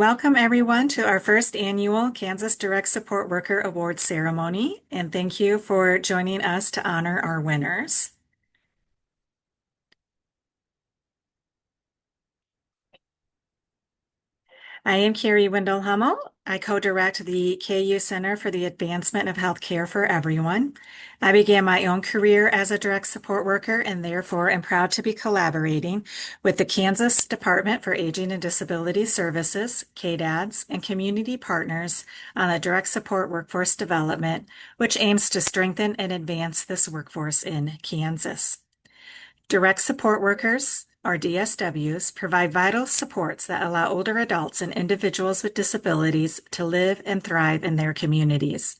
Welcome, everyone, to our first annual Kansas Direct Support Worker Award ceremony, and thank you for joining us to honor our winners. I am Carrie Wendell Hummel. I co-direct the KU Center for the Advancement of Healthcare for Everyone. I began my own career as a direct support worker and therefore am proud to be collaborating with the Kansas Department for Aging and Disability Services, KDADS, and community partners on the direct support workforce development, which aims to strengthen and advance this workforce in Kansas. Direct support workers, or DSWs, provide vital supports that allow older adults and individuals with disabilities to live and thrive in their communities.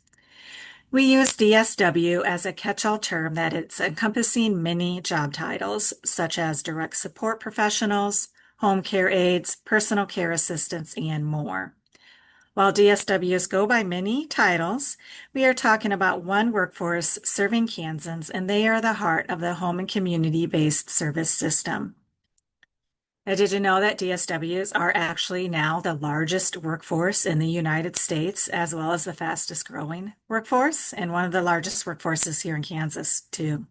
We use DSW as a catch-all term that it's encompassing many job titles, such as direct support professionals, home care aides, personal care assistants, and more. While DSWs go by many titles, we are talking about one workforce serving Kansans, and they are the heart of the home and community-based service system. Now, did you know that DSWs are actually now the largest workforce in the United States, as well as the fastest growing workforce, and one of the largest workforces here in Kansas, too?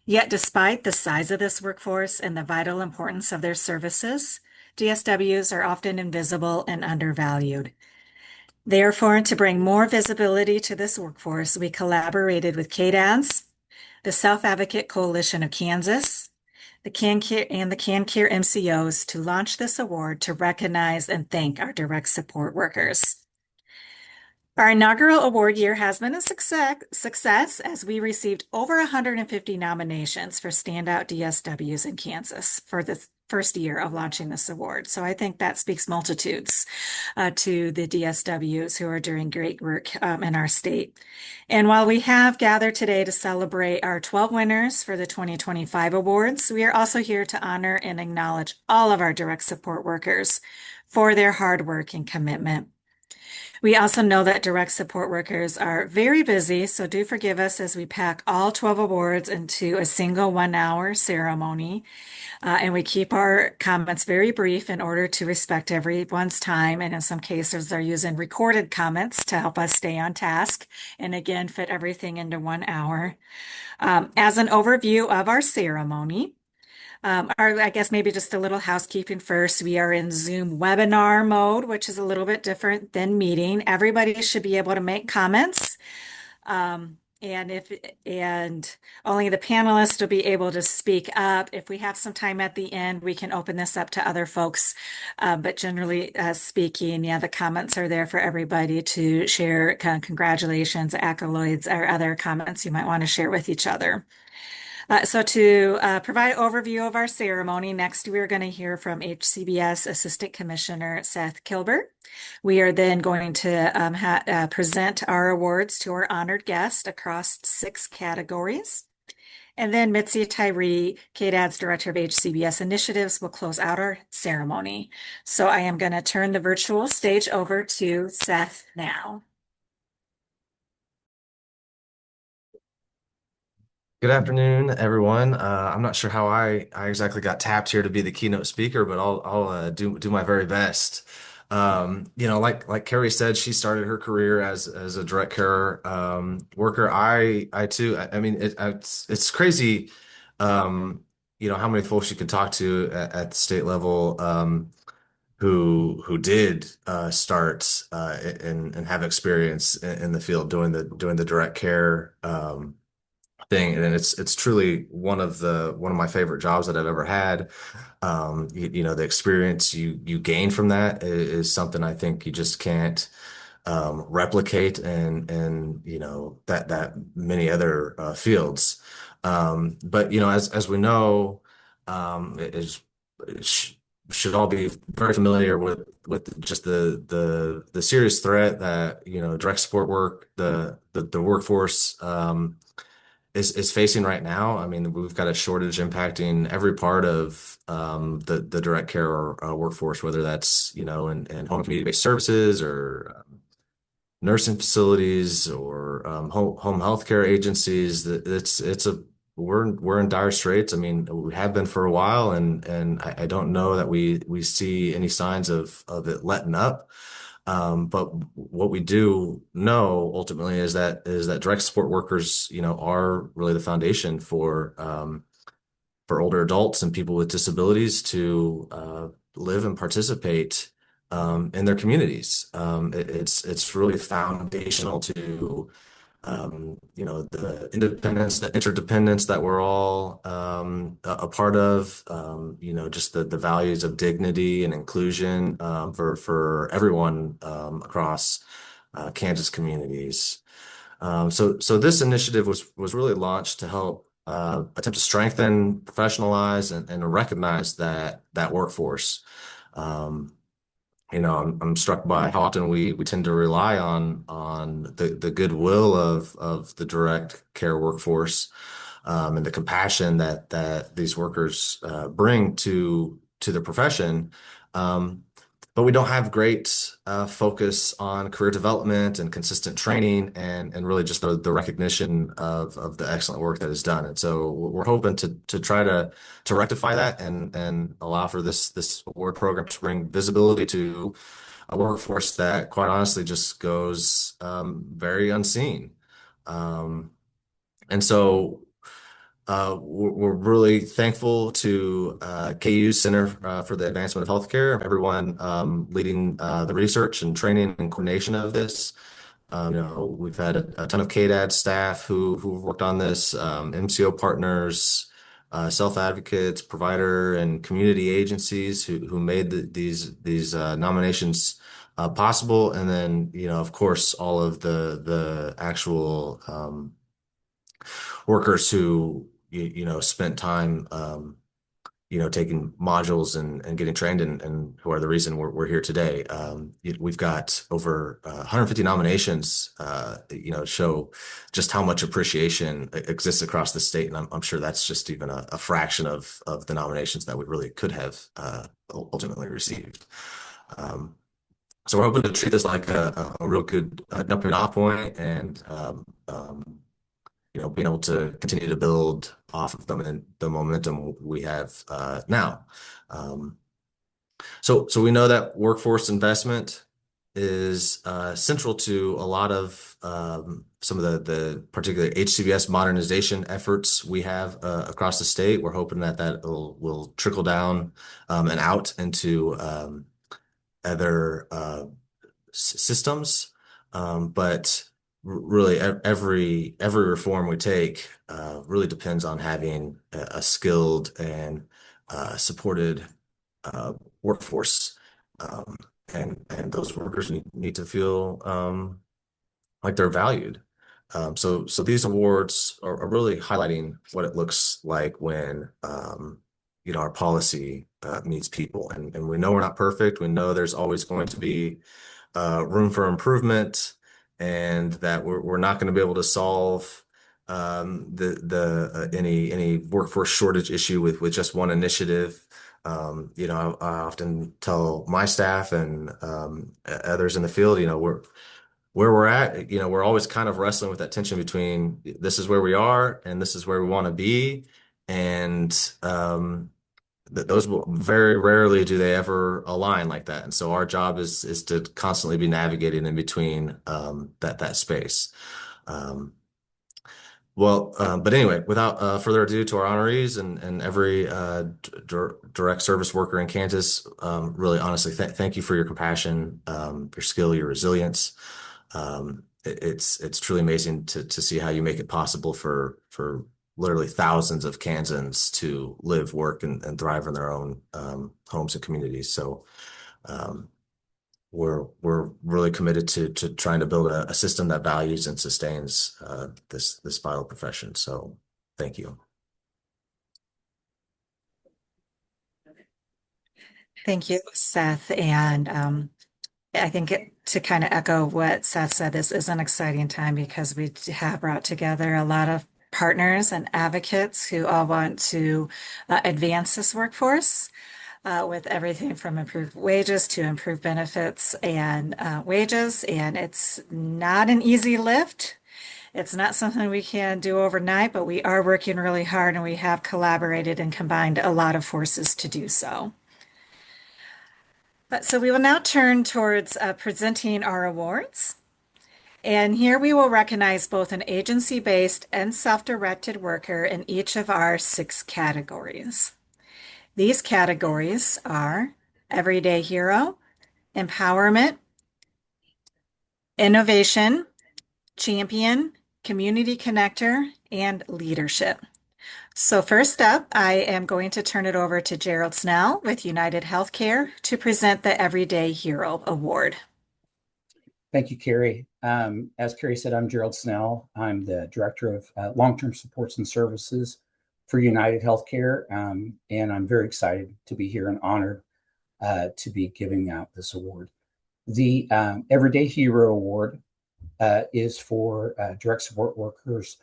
Yet, despite the size of this workforce and the vital importance of their services, DSWs are often invisible and undervalued. Therefore, to bring more visibility to this workforce, we collaborated with KDADS, the Self Advocate Coalition of Kansas, the CanCare and the CanCare MCOs to launch this award to recognize and thank our direct support workers. Our inaugural award year has been a success as we received over 150 nominations for standout DSWs in Kansas for the first year of launching this award. So I think that speaks multitudes to the DSWs who are doing great work in our state. And while we have gathered today to celebrate our 12 winners for the 2025 awards, we are also here to honor and acknowledge all of our direct support workers for their hard work and commitment. We also know that direct support workers are very busy, so do forgive us as we pack all 12 awards into a single 1 hour ceremony. And we keep our comments very brief in order to respect everyone's time. And in some cases, they're using recorded comments to help us stay on task and again, fit everything into 1 hour. As an overview of our ceremony, I guess maybe just a little housekeeping first. We are in Zoom webinar mode, which is a little bit different than meeting. Everybody should be able to make comments. And only the panelists will be able to speak up. If we have some time at the end, we can open this up to other folks. But generally speaking, yeah, the comments are there for everybody to share congratulations, accolades, or other comments you might want to share with each other. So to provide an overview of our ceremony, next we're going to hear from HCBS Assistant Commissioner Seth Kilber. We are then going to present our awards to our honored guests across 6 categories. And then Mitzi Tyree, KDAD's Director of HCBS Initiatives, will close out our ceremony. So I am going to turn the virtual stage over to Seth now. Good afternoon, everyone. I'm not sure how I exactly got tapped here to be the keynote speaker, but I'll do my very best. Like Carrie said, she started her career as a direct care worker. I too. I mean, it's crazy. How many folks you can talk to at the state level who did start and have experience in the field doing the direct care. Thing, and it's truly one of my favorite jobs that I've ever had. The experience you gain from that is something I think you just can't replicate, and that many other fields. But as we know, it is it sh should all be very familiar with just the serious threat that direct support work, the workforce. Is facing right now. I mean, we've got a shortage impacting every part of the direct care workforce, whether that's in home community-based services or nursing facilities or home health care agencies. It's a we're in dire straits. I mean, we have been for a while, and I don't know that we see any signs of it letting up. But what we do know ultimately is that direct support workers, are really the foundation for older adults and people with disabilities to live and participate in their communities. It's really foundational to the independence, the interdependence that we're all a part of, just the values of dignity and inclusion for everyone across Kansas communities. So this initiative was really launched to help attempt to strengthen, professionalize, and recognize that workforce. Um, I'm struck by how often we tend to rely on the goodwill of the direct care workforce, and the compassion that these workers bring to the profession. Um, but we don't have great focus on career development and consistent training and really just the recognition of the excellent work that is done. And so we're hoping to try to rectify that and allow for this award program to bring visibility to a workforce that quite honestly just goes very unseen. Um, and so we're really thankful to KU Center for the Advancement of Healthcare, everyone leading the research and training and coordination of this. We've had a ton of KDAD staff who've worked on this, MCO partners, self-advocates, provider and community agencies who made these nominations possible, and then of course all of the actual workers who spent time taking modules and getting trained and who are the reason we're here today. We've got over 150 nominations, show just how much appreciation exists across the state. And I'm sure that's just even a fraction of the nominations that we really could have ultimately received. Um, so we're hoping to treat this like a real good jumping off point and being able to continue to build off of the momentum we have now. Um, so we know that workforce investment is central to a lot of some of the particular HCBS modernization efforts we have across the state. We're hoping that will trickle down and out into other systems. But really, every reform we take really depends on having a skilled and supported workforce, um, and those workers need to feel like they're valued. So these awards are really highlighting what it looks like when our policy meets people, and we know we're not perfect. We know there's always going to be room for improvement, and that we're not going to be able to solve the any workforce shortage issue with just one initiative. I often tell my staff and others in the field, where we're at, we're always kind of wrestling with that tension between this is where we are and this is where we want to be. And those will very rarely do they ever align like that. And so our job is to constantly be navigating in between that space. Um, but anyway, without further ado, to our honorees and every direct service worker in Kansas, really honestly, thank you for your compassion, your skill, your resilience. It's truly amazing to see how you make it possible for literally thousands of Kansans to live, work, and thrive in their own homes and communities. So we're really committed to trying to build a system that values and sustains this vital profession. So thank you. Thank you, Seth. And I think to kind of echo what Seth said, this is an exciting time because we have brought together a lot of partners and advocates who all want to advance this workforce with everything from improved wages to improved benefits and wages. And it's not an easy lift. It's not something we can do overnight, but we are working really hard and we have collaborated and combined a lot of forces to do so. So we will now turn towards presenting our awards. And here we will recognize both an agency-based and self-directed worker in each of our 6 categories. These categories are Everyday Hero, Empowerment, Innovation, Champion, Community Connector, and Leadership. So first up, I am going to turn it over to Gerald Snell with United Healthcare to present the Everyday Hero Award. Thank you, Carrie. As Carrie said, I'm Gerald Snell. I'm the Director of Long-Term Supports and Services for United Healthcare, and I'm very excited to be here and honored to be giving out this award. The Everyday Hero Award is for direct support workers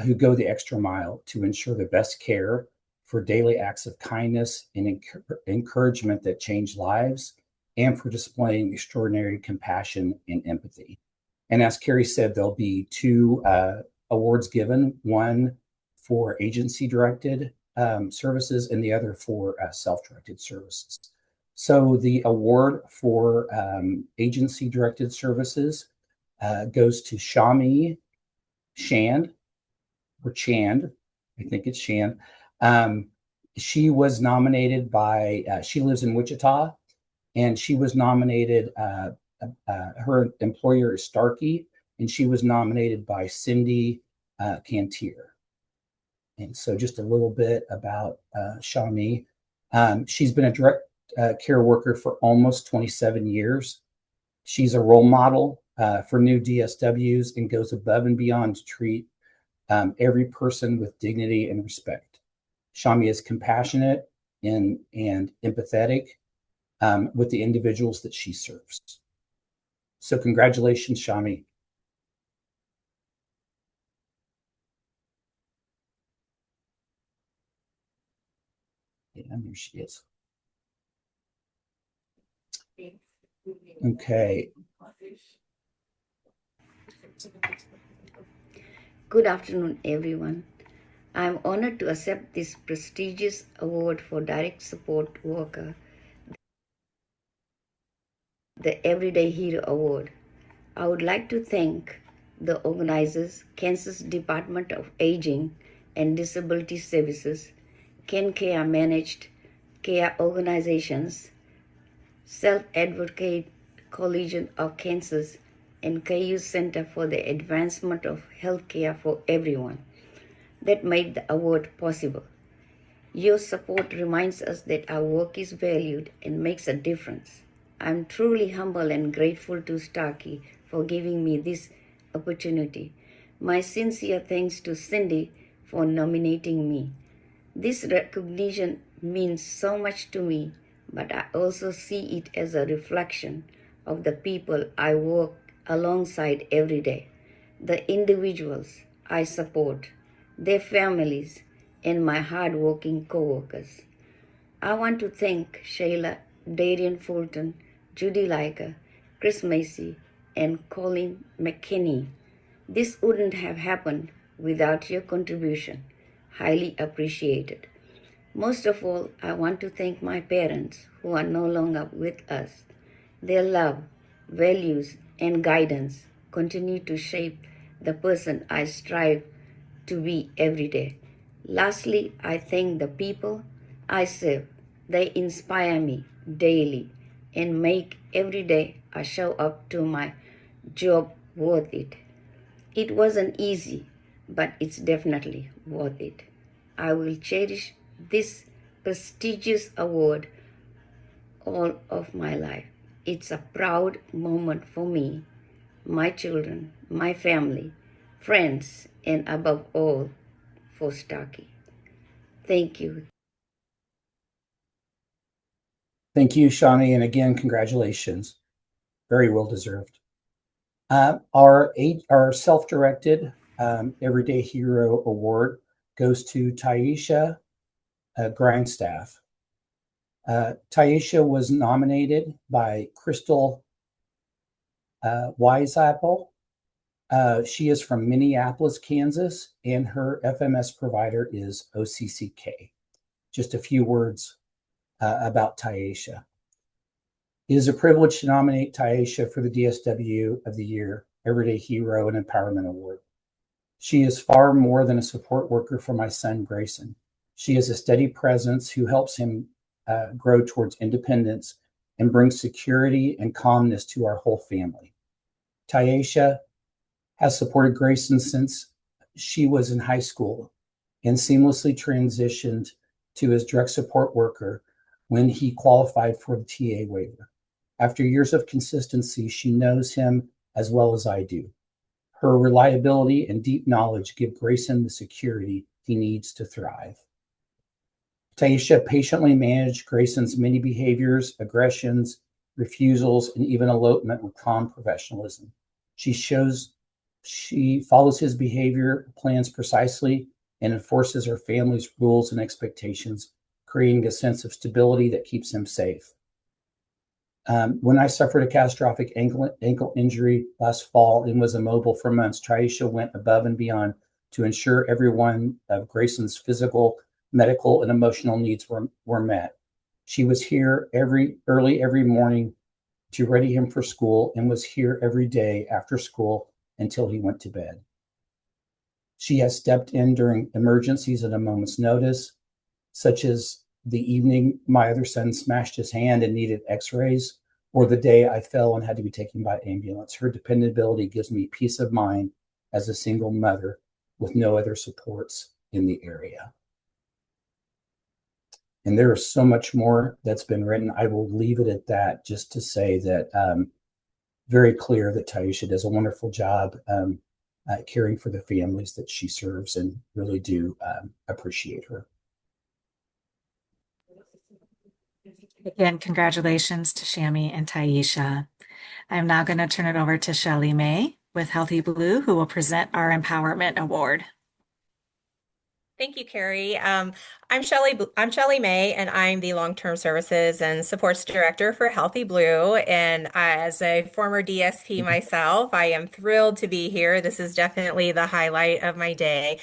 who go the extra mile to ensure the best care for daily acts of kindness and encouragement that change lives, and for displaying extraordinary compassion and empathy. And as Carrie said, there'll be 2 awards given, one for agency-directed services and the other for self-directed services. So the award for agency-directed services goes to Shami Shand, or Chand, I think it's Shand. She was nominated by, she lives in Wichita, and she was nominated, her employer is Starkey, and she was nominated by Cindy Cantier. And so just a little bit about Shami. She's been a direct care worker for almost 27 years. She's a role model for new DSWs and goes above and beyond to treat every person with dignity and respect. Shami is compassionate and empathetic with the individuals that she serves. So congratulations, Shami. Yeah, there she is. Okay. Good afternoon, everyone. I am honored to accept this prestigious award for direct support worker, the Everyday Hero Award. I would like to thank the organizers, Kansas Department of Aging and Disability Services, KenCare Managed Care Organizations, Self-Advocate Coalition of Kansas, and KU Center for the Advancement of Healthcare for Everyone that made the award possible. Your support reminds us that our work is valued and makes a difference. I'm truly humble and grateful to Starkey for giving me this opportunity. My sincere thanks to Cindy for nominating me. This recognition means so much to me, but I also see it as a reflection of the people I work alongside every day, the individuals I support, their families, and my hard-working co-workers. I want to thank Shayla, Darian Fulton, Judy Leica, Chris Macy, and Colin McKinney. This wouldn't have happened without your contribution. Highly appreciated. Most of all, I want to thank my parents who are no longer with us. Their love, values, and guidance continue to shape the person I strive to be every day. Lastly, I thank the people I serve. They inspire me daily and make every day I show up to my job worth it. It wasn't easy, but it's definitely worth it. I will cherish this prestigious award all of my life. It's a proud moment for me, my children, my family, friends, and above all, for Starkey. Thank you. Thank you, Shani, and again, congratulations. Very well deserved. Our self-directed Everyday Hero Award goes to Taisha Grindstaff. Taisha was nominated by Crystal Wiseapple, She is from Minneapolis, Kansas, and her FMS provider is OCCK. Just a few words about Tyesha. It is a privilege to nominate Tyesha for the DSW of the Year, Everyday Hero, and Empowerment Award. She is far more than a support worker for my son, Grayson. She is a steady presence who helps him grow towards independence and brings security and calmness to our whole family. Tyesha has supported Grayson since she was in high school and seamlessly transitioned to his direct support worker when he qualified for the TA waiver. After years of consistency, she knows him as well as I do. Her reliability and deep knowledge give Grayson the security he needs to thrive. Tyesha patiently managed Grayson's many behaviors, aggressions, refusals, and even elopement with calm professionalism. She follows his behavior plans precisely and enforces her family's rules and expectations, creating a sense of stability that keeps him safe. When I suffered a catastrophic ankle injury last fall and was immobile for months, Tyesha went above and beyond to ensure every one of Grayson's physical, medical, and emotional needs were met. She was here early every morning to ready him for school and was here every day after school until he went to bed. She has stepped in during emergencies at a moment's notice, such as the evening my other son smashed his hand and needed x-rays, or the day I fell and had to be taken by ambulance. Her dependability gives me peace of mind as a single mother with no other supports in the area. And there is so much more that's been written. I will leave it at that, just to say that very clear that Tyesha does a wonderful job caring for the families that she serves, and really do appreciate her. Again, congratulations to Shami and Tyesha. I'm now going to turn it over to Shelly May with Healthy Blue, who will present our Empowerment Award. Thank you, Carrie. I'm Shelly May, and I'm the Long-Term Services and Supports Director for Healthy Blue. And as a former DSP myself, I am thrilled to be here. This is definitely the highlight of my day.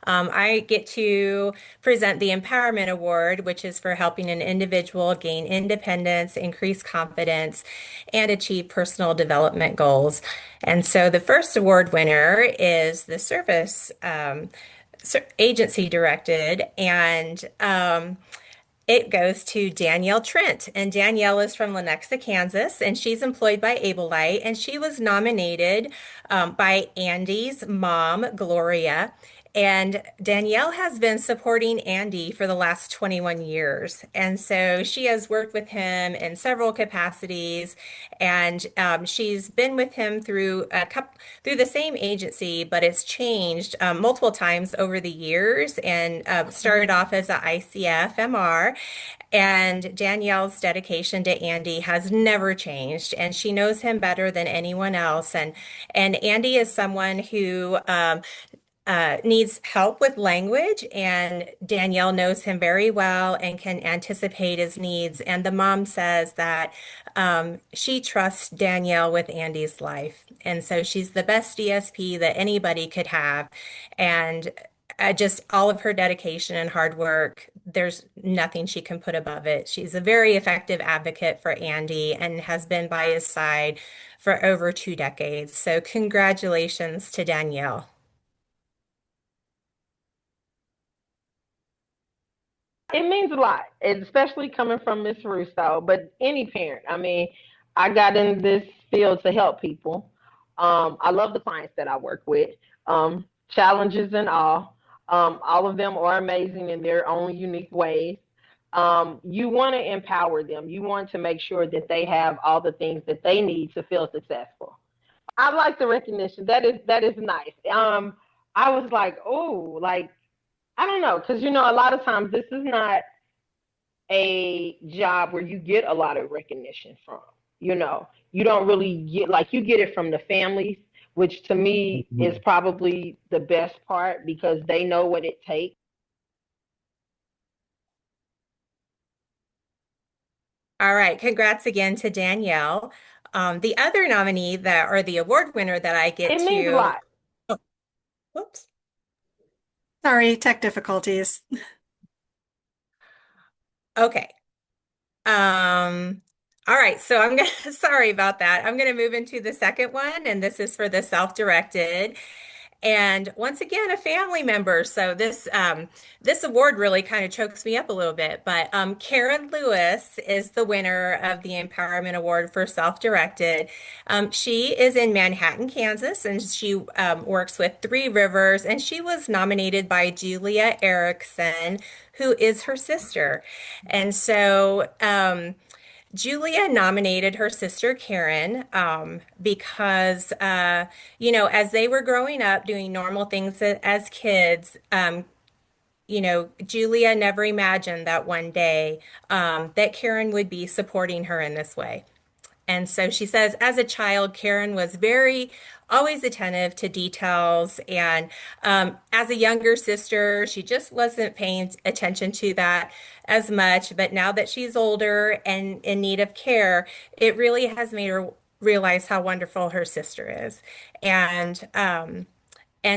I get to present the Empowerment Award, which is for helping an individual gain independence, increase confidence, and achieve personal development goals. And so the first award winner is the service agency directed, and it goes to Danielle Trent. And Danielle is from Lenexa, Kansas, and she's employed by Able-Lite, and she was nominated by Andy's mom, Gloria. And Danielle has been supporting Andy for the last 21 years. And so she has worked with him in several capacities, and she's been with him through the same agency, but it's changed multiple times over the years, and started off as a ICF MR. And Danielle's dedication to Andy has never changed, and she knows him better than anyone else. And Andy is someone who needs help with language, and Danielle knows him very well and can anticipate his needs. And the mom says that she trusts Danielle with Andy's life. And so she's the best DSP that anybody could have. And just all of her dedication and hard work, there's nothing she can put above it. She's a very effective advocate for Andy and has been by his side for over 2 decades. So congratulations to Danielle. It means a lot, especially coming from Miss Russo, but any parent. I mean, I got in this field to help people. I love the clients that I work with, challenges and all. All of them are amazing in their own unique ways. You want to empower them. You want to make sure that they have all the things that they need to feel successful. I like the recognition. That is nice. I was like, oh, like, I don't know, because a lot of times this is not a job where you get a lot of recognition from. You don't really get, you get it from the families, which to me is probably the best part, because they know what it takes. All right, congrats again to Danielle. The other nominee that, or the award winner that I get It means a to, lot. oh, whoops. Sorry, tech difficulties. Okay. Um, all right, so I'm gonna, sorry about that. I'm gonna move into the second one, and this is for the self-directed. And once again, a family member. So this award really kind of chokes me up a little bit. But Karen Lewis is the winner of the Empowerment Award for Self-Directed. She is in Manhattan, Kansas, and she works with Three Rivers. And she was nominated by Julia Erickson, who is her sister. And so Julia nominated her sister Karen because, as they were growing up doing normal things as kids, Julia never imagined that one day that Karen would be supporting her in this way. And so she says, as a child, Karen was always attentive to details. And as a younger sister, she just wasn't paying attention to that as much. But now that she's older and in need of care, it really has made her realize how wonderful her sister is. And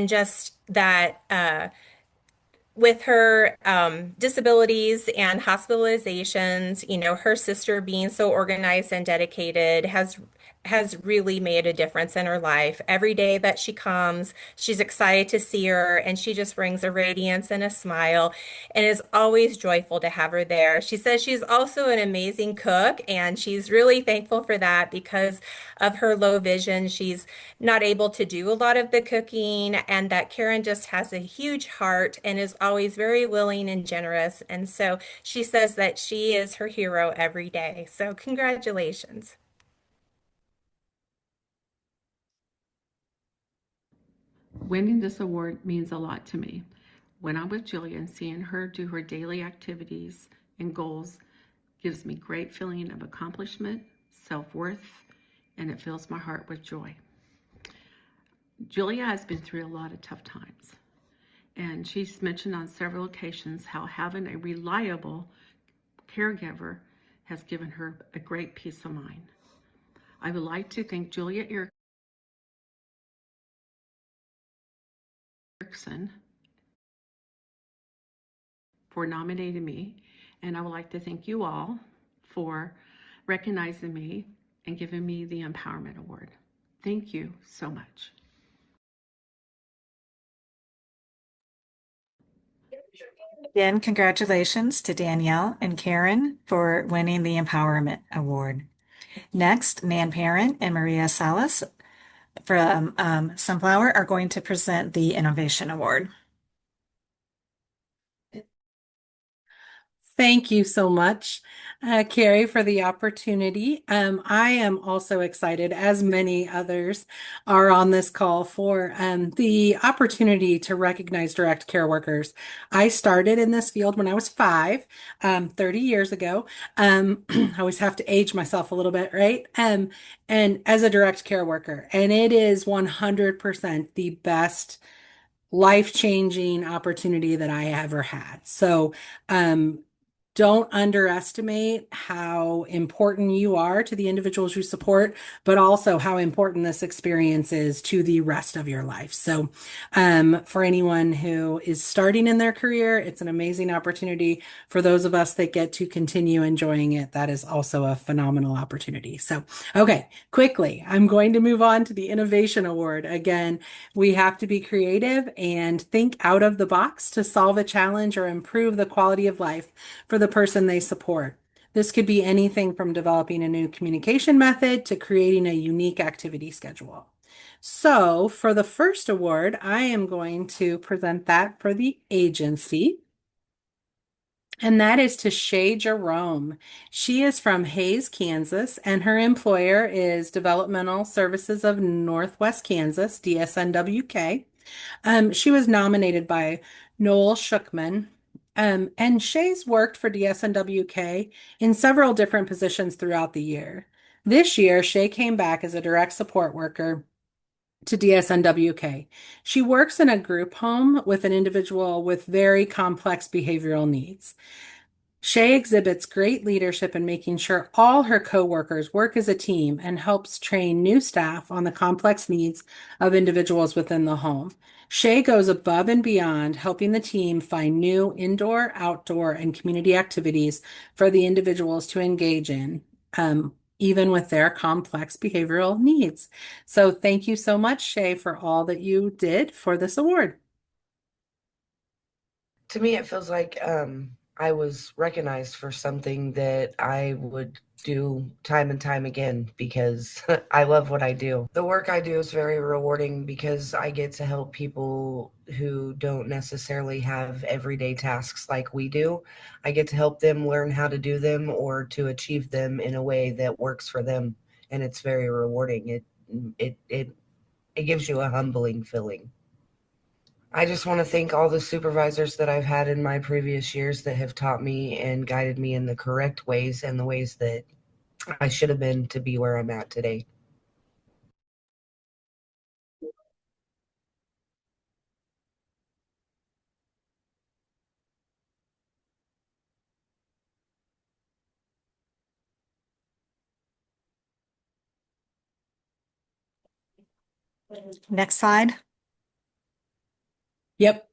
just that. With her disabilities and hospitalizations, her sister being so organized and dedicated has really made a difference in her life. Every day that she comes, she's excited to see her, and she just brings a radiance and a smile, and is always joyful to have her there. She says she's also an amazing cook, and she's really thankful for that because of her low vision. She's not able to do a lot of the cooking, and that Karen just has a huge heart and is always very willing and generous. And so she says that she is her hero every day. So congratulations. Winning this award means a lot to me. When I'm with Jillian, seeing her do her daily activities and goals gives me great feeling of accomplishment, self-worth, and it fills my heart with joy. Julia has been through a lot of tough times, and she's mentioned on several occasions how having a reliable caregiver has given her a great peace of mind. I would like to thank Julia Erickson for nominating me, and I would like to thank you all for recognizing me and giving me the Empowerment Award. Thank you so much. Again, congratulations to Danielle and Karen for winning the Empowerment Award. Next, Nan Parent and Maria Salas from Sunflower are going to present the Innovation Award. Thank you so much, Carrie, for the opportunity. I am also excited, as many others are on this call, for the opportunity to recognize direct care workers. I started in this field when I was 5, 30 years ago. I always have to age myself a little bit, right? And as a direct care worker, and it is 100% the best life-changing opportunity that I ever had. So, don't underestimate how important you are to the individuals you support, but also how important this experience is to the rest of your life. So, for anyone who is starting in their career, it's an amazing opportunity. For those of us that get to continue enjoying it, that is also a phenomenal opportunity. So, okay, quickly, I'm going to move on to the Innovation Award. Again, we have to be creative and think out of the box to solve a challenge or improve the quality of life for the person they support. This could be anything from developing a new communication method to creating a unique activity schedule. So for the first award, I am going to present that for the agency. And that is to Shay Jerome. She is from Hays, Kansas, and her employer is Developmental Services of Northwest Kansas, DSNWK. She was nominated by Noel Schuckman. And Shay's worked for DSNWK in several different positions throughout the year. This year, Shay came back as a direct support worker to DSNWK. She works in a group home with an individual with very complex behavioral needs. Shay exhibits great leadership in making sure all her coworkers work as a team and helps train new staff on the complex needs of individuals within the home. Shay goes above and beyond, helping the team find new indoor, outdoor, and community activities for the individuals to engage in, even with their complex behavioral needs. So thank you so much, Shay, for all that you did for this award. To me, it feels like I was recognized for something that I would do time and time again because I love what I do. The work I do is very rewarding because I get to help people who don't necessarily have everyday tasks like we do. I get to help them learn how to do them or to achieve them in a way that works for them, and it's very rewarding. It gives you a humbling feeling. I just want to thank all the supervisors that I've had in my previous years that have taught me and guided me in the correct ways and the ways that I should have been to be where I'm at today. Next slide. Yep.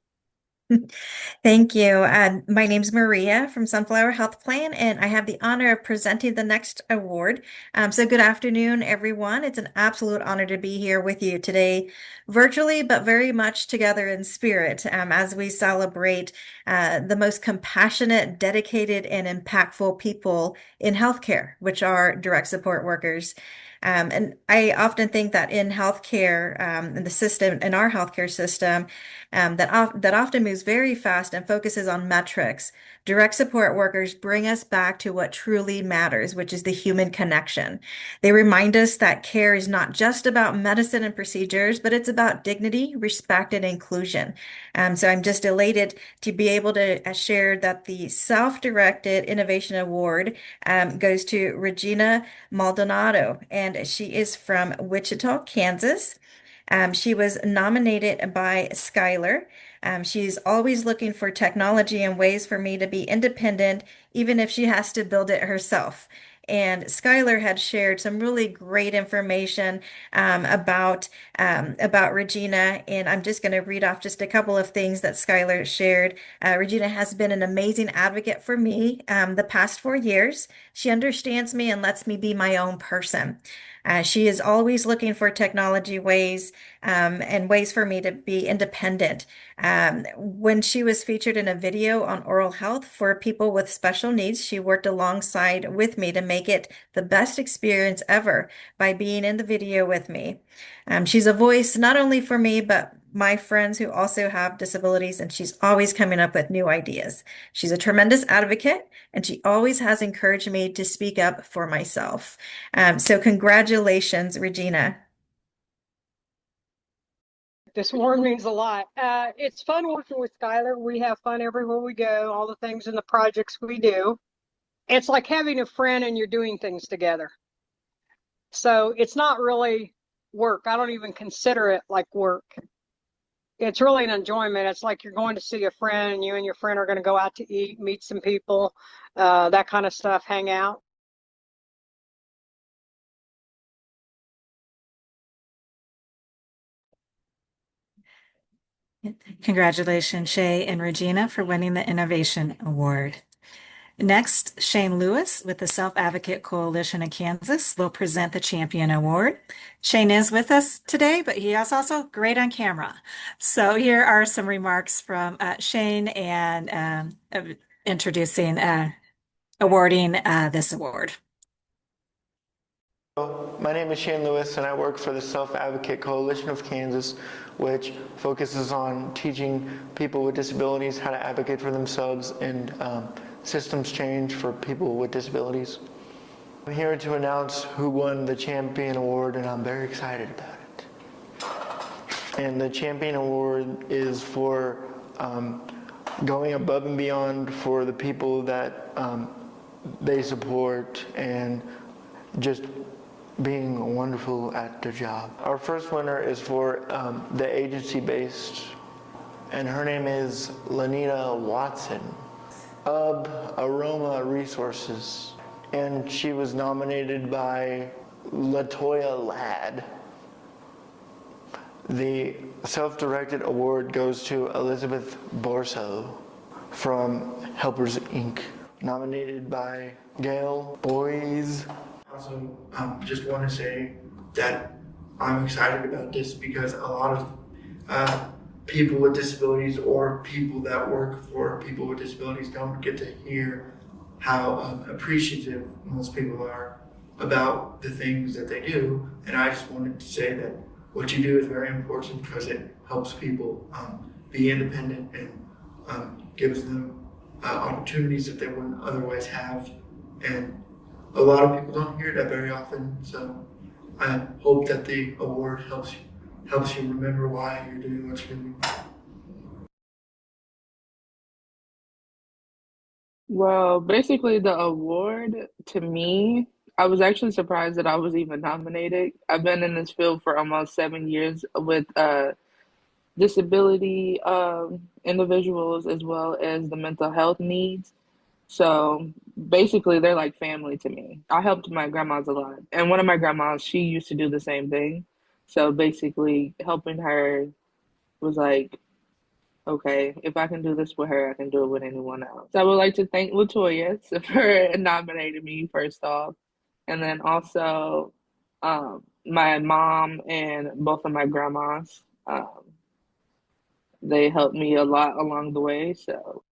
Thank you. My name's Maria from Sunflower Health Plan, and I have the honor of presenting the next award. So good afternoon, everyone. It's an absolute honor to be here with you today, virtually, but very much together in spirit, as we celebrate the most compassionate, dedicated, and impactful people in healthcare, which are direct support workers. And I often think that in healthcare, in the system, in our healthcare system, that often moves very fast and focuses on metrics. Direct support workers bring us back to what truly matters, which is the human connection. They remind us that care is not just about medicine and procedures, but it's about dignity, respect, and inclusion. So I'm just elated to be able to share that the Self-Directed Innovation Award goes to Regina Maldonado, and she is from Wichita, Kansas. She was nominated by Skylar. She's always looking for technology and ways for me to be independent, even if she has to build it herself. And Skylar had shared some really great information about Regina, and I'm just going to read off just a couple of things that Skylar shared. Regina has been an amazing advocate for me the past 4 years. She understands me and lets me be my own person. She is always looking for technology ways and ways for me to be independent. When she was featured in a video on oral health for people with special needs, she worked alongside with me to make it the best experience ever by being in the video with me. She's a voice not only for me, but my friends who also have disabilities, and she's always coming up with new ideas. She's a tremendous advocate, and she always has encouraged me to speak up for myself. So congratulations, Regina. This award means a lot. It's fun working with Skylar. We have fun everywhere we go, all the things and the projects we do. It's like having a friend and you're doing things together. So it's not really work. I don't even consider it like work. It's really an enjoyment. It's like you're going to see a friend and you and your friend are going to go out to eat, meet some people, that kind of stuff, hang out. Congratulations, Shay and Regina, for winning the Innovation Award. Next, Shane Lewis with the Self Advocate Coalition of Kansas will present the Champion Award. Shane is with us today, but he is also great on camera. So here are some remarks from Shane and introducing, awarding this award. My name is Shane Lewis, and I work for the Self Advocate Coalition of Kansas, which focuses on teaching people with disabilities how to advocate for themselves and systems change for people with disabilities. I'm here to announce who won the Champion Award, and I'm very excited about it. And the Champion Award is for going above and beyond for the people that they support and just being wonderful at their job. Our first winner is for the agency-based, and her name is Lanita Watson. Aroma Resources. And she was nominated by Latoya Ladd. The self-directed award goes to Elizabeth Borso from Helpers Inc. Nominated by Gail Boys. Also, just want to say that I'm excited about this because a lot of people with disabilities or people that work for people with disabilities don't get to hear how appreciative most people are about the things that they do. And I just wanted to say that what you do is very important because it helps people be independent and gives them opportunities that they wouldn't otherwise have. And a lot of people don't hear that very often. So I hope that the award helps you remember why you're doing what you're doing. Well, basically, the award to me, I was actually surprised that I was even nominated. I've been in this field for almost 7 years with disability individuals as well as the mental health needs. So basically, they're like family to me. I helped my grandmas a lot. And one of my grandmas, she used to do the same thing. So basically, helping her was like, okay, if I can do this with her, I can do it with anyone else. So I would like to thank Latoya for nominating me first off. And then also my mom and both of my grandmas. They helped me a lot along the way. So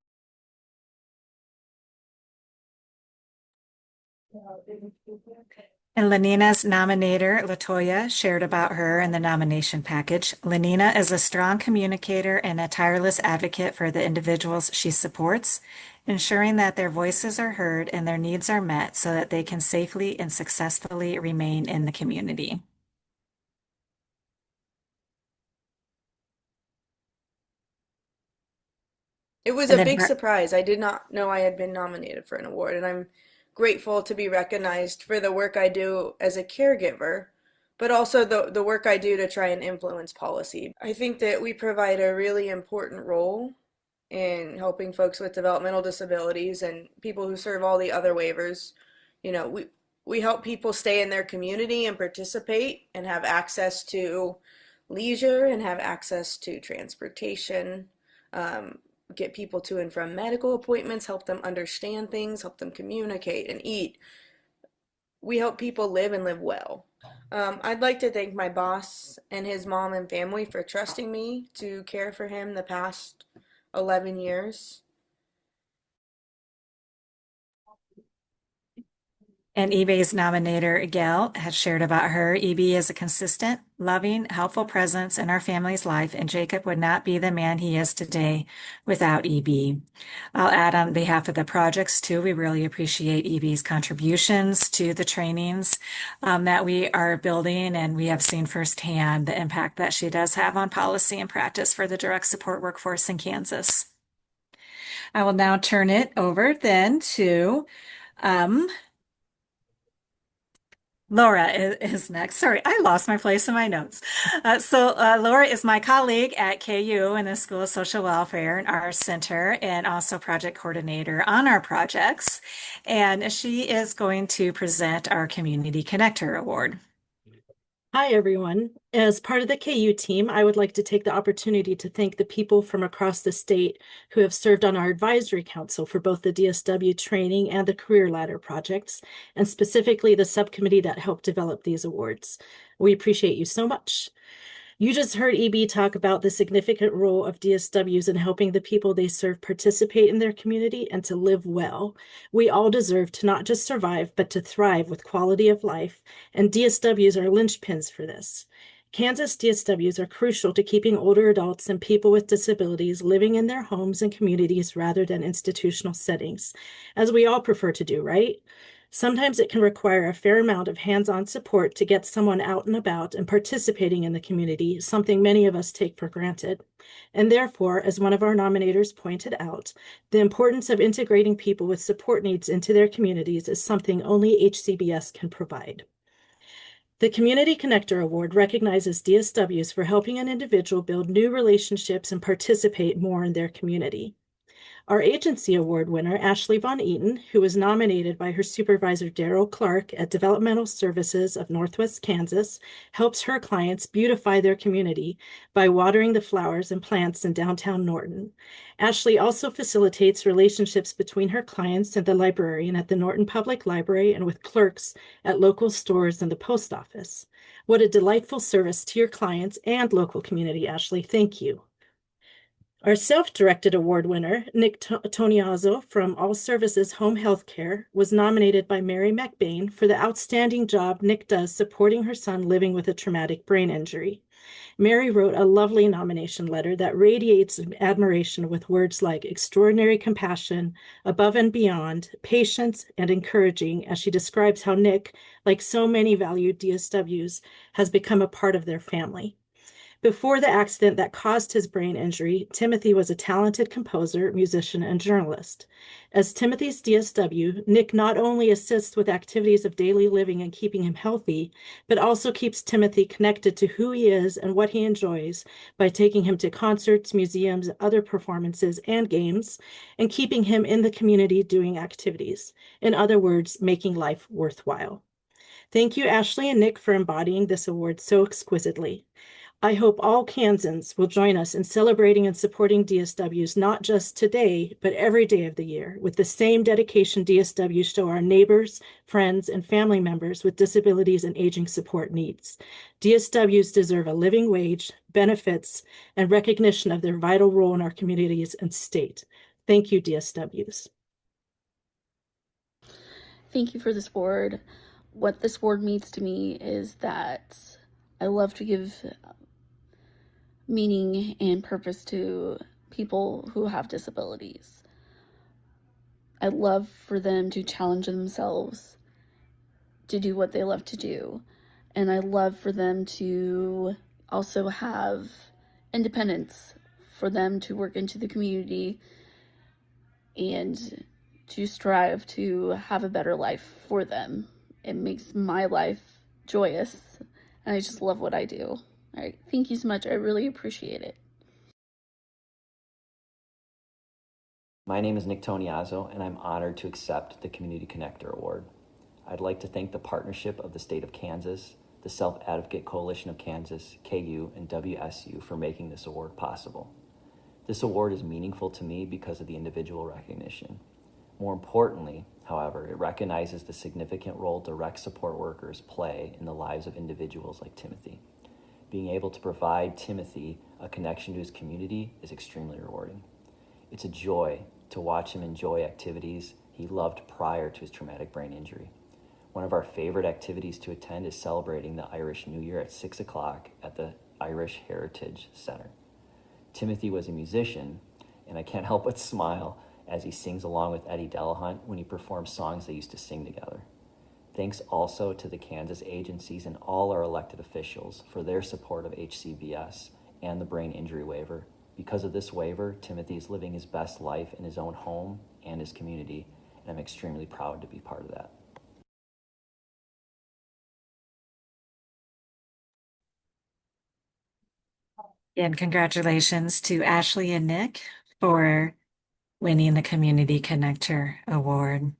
And Lenina's nominator, Latoya, shared about her in the nomination package. Lenina is a strong communicator and a tireless advocate for the individuals she supports, ensuring that their voices are heard and their needs are met so that they can safely and successfully remain in the community. It was And a then big her- surprise. I did not know I had been nominated for an award, and I'm grateful to be recognized for the work I do as a caregiver, but also the work I do to try and influence policy. I think that we provide a really important role in helping folks with developmental disabilities and people who serve all the other waivers. You know, we help people stay in their community and participate and have access to leisure and have access to transportation. Get people to and from medical appointments, help them understand things, help them communicate and eat. We help people live and live well. I'd like to thank my boss and his mom and family for trusting me to care for him the past 11 years. And eBay's nominator, Gail, has shared about her. EB is a consistent, loving, helpful presence in our family's life, and Jacob would not be the man he is today without EB. I'll add on behalf of the projects too, we really appreciate EB's contributions to the trainings that we are building, and we have seen firsthand the impact that she does have on policy and practice for the direct support workforce in Kansas. I will now turn it over then to Laura is next. Sorry, I lost my place in my notes. Laura is my colleague at KU in the School of Social Welfare and our center, and also project coordinator on our projects. And she is going to present our Community Connector Award. Hi, everyone. As part of the KU team, I would like to take the opportunity to thank the people from across the state who have served on our advisory council for both the DSW training and the Career Ladder projects, and specifically the subcommittee that helped develop these awards. We appreciate you so much. You just heard EB talk about the significant role of DSWs in helping the people they serve participate in their community and to live well. We all deserve to not just survive, but to thrive with quality of life, and DSWs are linchpins for this. Kansas DSWs are crucial to keeping older adults and people with disabilities living in their homes and communities rather than institutional settings, as we all prefer to do, right? Sometimes it can require a fair amount of hands-on support to get someone out and about and participating in the community, something many of us take for granted. And therefore, as one of our nominators pointed out, the importance of integrating people with support needs into their communities is something only HCBS can provide. The Community Connector Award recognizes DSWs for helping an individual build new relationships and participate more in their community. Our agency award winner, Ashley Von Eaton, who was nominated by her supervisor, Daryl Clark at Developmental Services of Northwest Kansas, helps her clients beautify their community by watering the flowers and plants in downtown Norton. Ashley also facilitates relationships between her clients and the librarian at the Norton Public Library and with clerks at local stores and the post office. What a delightful service to your clients and local community, Ashley. Thank you. Our self-directed award winner, Nick Toniazzo from All Services Home Health Care, was nominated by Mary McBain for the outstanding job Nick does supporting her son living with a traumatic brain injury. Mary wrote a lovely nomination letter that radiates admiration with words like extraordinary compassion, above and beyond, patience, and encouraging as she describes how Nick, like so many valued DSWs, has become a part of their family. Before the accident that caused his brain injury, Timothy was a talented composer, musician, and journalist. As Timothy's DSW, Nick not only assists with activities of daily living and keeping him healthy, but also keeps Timothy connected to who he is and what he enjoys by taking him to concerts, museums, other performances, and games, and keeping him in the community doing activities. In other words, making life worthwhile. Thank you, Ashley and Nick, for embodying this award so exquisitely. I hope all Kansans will join us in celebrating and supporting DSWs not just today, but every day of the year, with the same dedication DSWs show our neighbors, friends, and family members with disabilities and aging support needs. DSWs deserve a living wage, benefits, and recognition of their vital role in our communities and state. Thank you, DSWs. Thank you for this award. What this award means to me is that I love to give meaning and purpose to people who have disabilities. I love for them to challenge themselves to do what they love to do. And I love for them to also have independence, for them to work into the community and to strive to have a better life for them. It makes my life joyous, and I just love what I do. All right, thank you so much. I really appreciate it. My name is Nick Toniazzo, and I'm honored to accept the Community Connector Award. I'd like to thank the partnership of the state of Kansas, the Self-Advocate Coalition of Kansas, KU, and WSU for making this award possible. This award is meaningful to me because of the individual recognition. More importantly, however, it recognizes the significant role direct support workers play in the lives of individuals like Timothy. Being able to provide Timothy a connection to his community is extremely rewarding. It's a joy to watch him enjoy activities he loved prior to his traumatic brain injury. One of our favorite activities to attend is celebrating the Irish New Year at 6 o'clock at the Irish Heritage Center. Timothy was a musician, and I can't help but smile as he sings along with Eddie Delahunt when he performs songs they used to sing together. Thanks also to the Kansas agencies and all our elected officials for their support of HCBS and the brain injury waiver. Because of this waiver, Timothy is living his best life in his own home and his community, and I'm extremely proud to be part of that. And congratulations to Ashley and Nick for winning the Community Connector Award.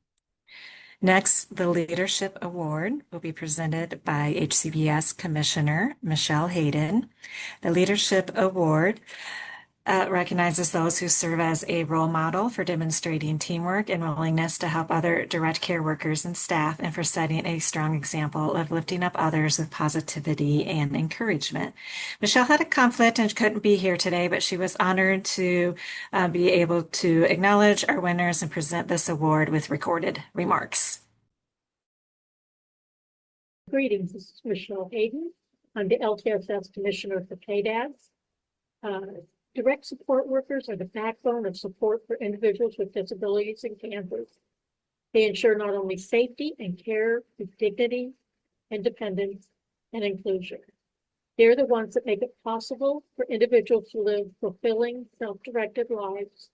Next, the Leadership Award will be presented by HCBS Commissioner Michelle Hayden. The Leadership Award recognizes those who serve as a role model for demonstrating teamwork and willingness to help other direct care workers and staff, and for setting a strong example of lifting up others with positivity and encouragement. Michelle had a conflict and couldn't be here today, but she was honored to be able to acknowledge our winners and present this award with recorded remarks. Greetings, this is Michelle Hayden. I'm the LTSS Commissioner for KDADS. Direct support workers are the backbone of support for individuals with disabilities in Kansas. They ensure not only safety and care with dignity, independence, and inclusion. They're the ones that make it possible for individuals to live fulfilling, self-directed lives.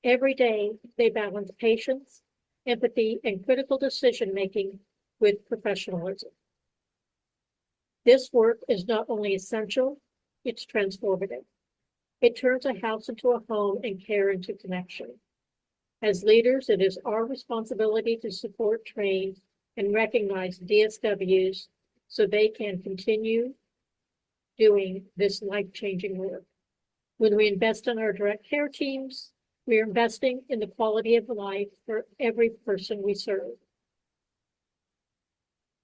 Every day, they balance patience, empathy, and critical decision-making with professionalism. This work is not only essential, it's transformative. It turns a house into a home and care into connection. As leaders, it is our responsibility to support, train, and recognize DSWs so they can continue doing this life-changing work. When we invest in our direct care teams, we are investing in the quality of life for every person we serve.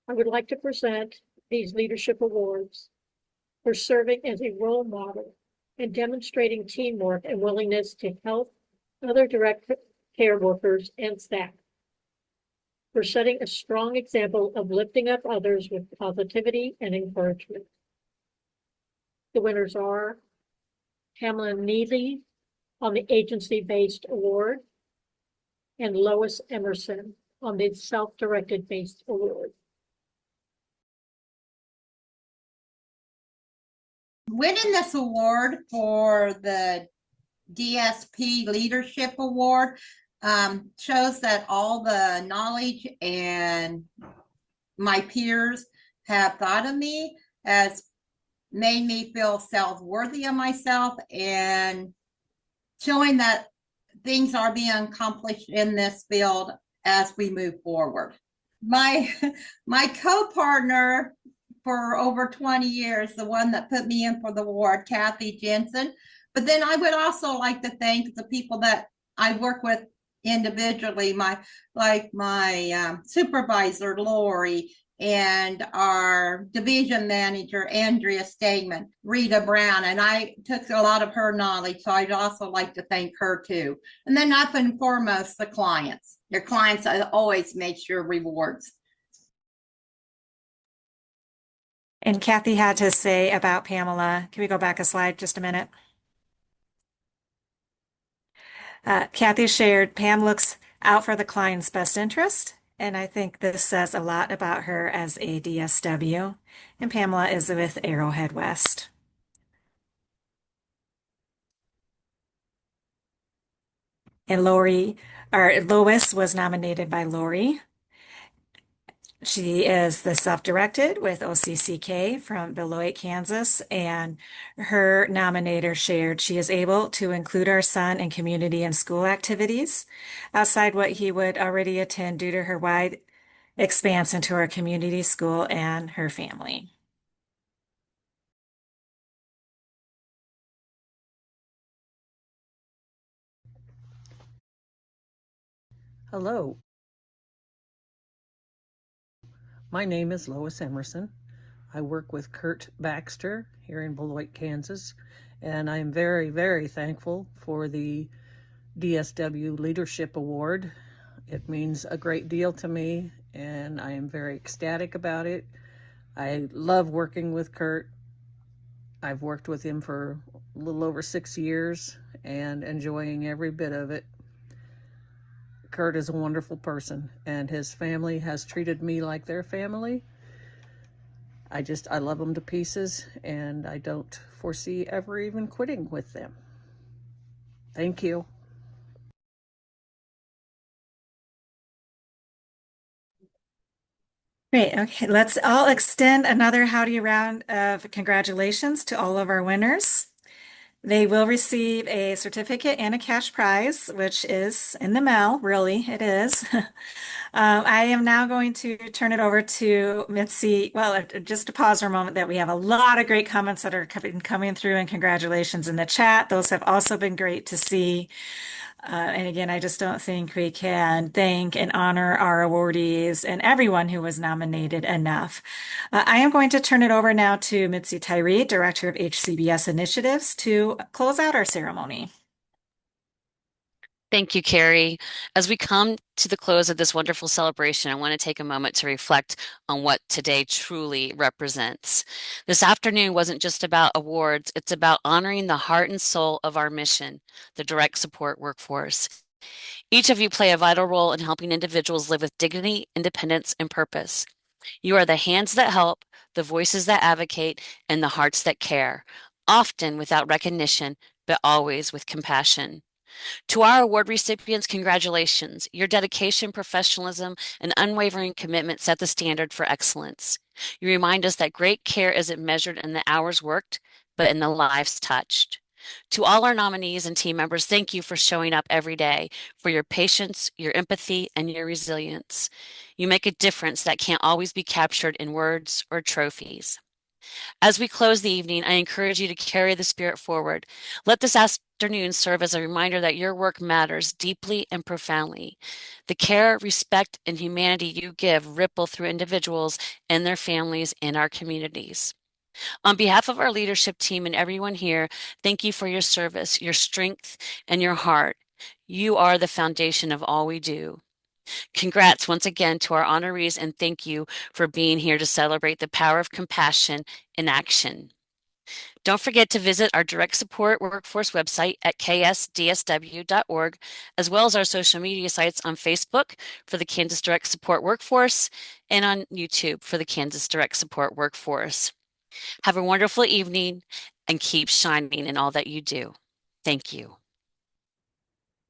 I would like to present these leadership awards for serving as a role model and demonstrating teamwork and willingness to help other direct care workers and staff, for setting a strong example of lifting up others with positivity and encouragement. The winners are Pamela Neely on the agency-based award and Lois Emerson on the self-directed based award. Winning this award for the DSP Leadership Award shows that all the knowledge and my peers have thought of me has made me feel self-worthy of myself and showing that things are being accomplished in this field as we move forward. My co-partner for over 20 years, the one that put me in for the award, Kathy Jensen. But then I would also like to thank the people that I work with individually, my supervisor, Lori, and our division manager, Andrea Stegman, Rita Brown, and I took a lot of her knowledge, so I'd also like to thank her too. And then up and foremost, the clients. Your clients always make your rewards. And Kathy had to say about Pamela, can we go back a slide just a minute? Kathy shared, Pam looks out for the client's best interest, and I think this says a lot about her as a DSW. And Pamela is with Arrowhead West. And Lois was nominated by Lori. She is the self-directed with OCCK from Beloit, Kansas, and her nominator shared she is able to include our son in community and school activities outside what he would already attend due to her wide expanse into our community school and her family. Hello. My name is Lois Emerson. I work with Kurt Baxter here in Beloit, Kansas, and I am very, very thankful for the DSW Leadership Award. It means a great deal to me, and I am very ecstatic about it. I love working with Kurt. I've worked with him for a little over 6 years and enjoying every bit of it. Kurt is a wonderful person, and his family has treated me like their family. I love them to pieces, and I don't foresee ever even quitting with them. Thank you. Great. Okay, let's all extend another howdy round of congratulations to all of our winners. They will receive a certificate and a cash prize, which is in the mail, really, it is. I am now going to turn it over to Mitzi. Well, just to pause for a moment that we have a lot of great comments that are coming through and congratulations in the chat. Those have also been great to see. And again, I just don't think we can thank and honor our awardees and everyone who was nominated enough. I am going to turn it over now to Mitzi Tyree, Director of HCBS Initiatives, to close out our ceremony. Thank you, Carrie. As we come to the close of this wonderful celebration, I want to take a moment to reflect on what today truly represents. This afternoon wasn't just about awards, it's about honoring the heart and soul of our mission, the direct support workforce. Each of you play a vital role in helping individuals live with dignity, independence, and purpose. You are the hands that help, the voices that advocate, and the hearts that care, often without recognition, but always with compassion. To our award recipients, congratulations. Your dedication, professionalism, and unwavering commitment set the standard for excellence. You remind us that great care isn't measured in the hours worked, but in the lives touched. To all our nominees and team members, thank you for showing up every day, for your patience, your empathy, and your resilience. You make a difference that can't always be captured in words or trophies. As we close the evening, I encourage you to carry the spirit forward. Let this afternoon serve as a reminder that your work matters deeply and profoundly. The care, respect, and humanity you give ripple through individuals and their families and our communities. On behalf of our leadership team and everyone here, thank you for your service, your strength, and your heart. You are the foundation of all we do. Congrats once again to our honorees, and thank you for being here to celebrate the power of compassion in action. Don't forget to visit our direct support workforce website at ksdsw.org, as well as our social media sites on Facebook for the Kansas Direct Support Workforce and on YouTube for the Kansas Direct Support Workforce. Have a wonderful evening and keep shining in all that you do. Thank you.